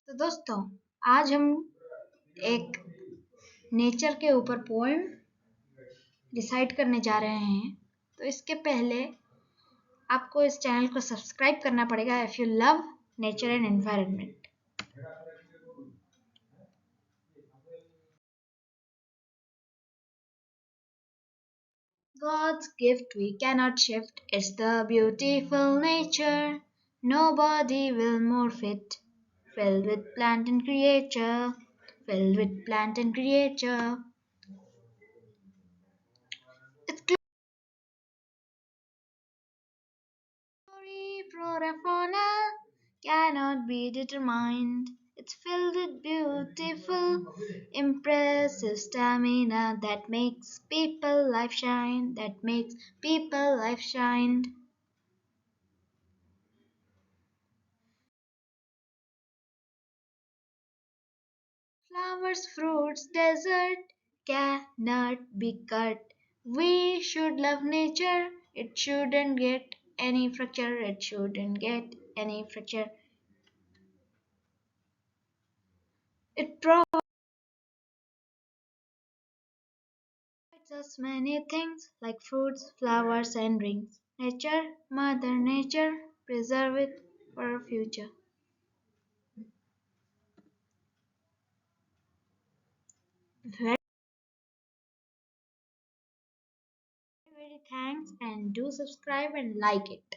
तो दोस्तों, आज हम एक नेचर के ऊपर पोएम डिसाइड करने जा रहे हैं। तो इसके पहले आपको इस चैनल को सब्सक्राइब करना पड़ेगा if you love nature and environment. God's gift we cannot shift, it's the beautiful nature. Nobody will morph it. Filled with plant and creature, filled with plant and creature. It's glory, flora, fauna cannot be determined. It's filled with beautiful, impressive stamina that makes people life shine, that makes people life shine. Flowers, fruits, desert cannot be cut. We should love nature. It shouldn't get any fracture. It shouldn't get any fracture. It provides us many things like fruits, flowers, and rings. Nature, Mother Nature, preserve it for our future. Very, very thanks and do subscribe and like it.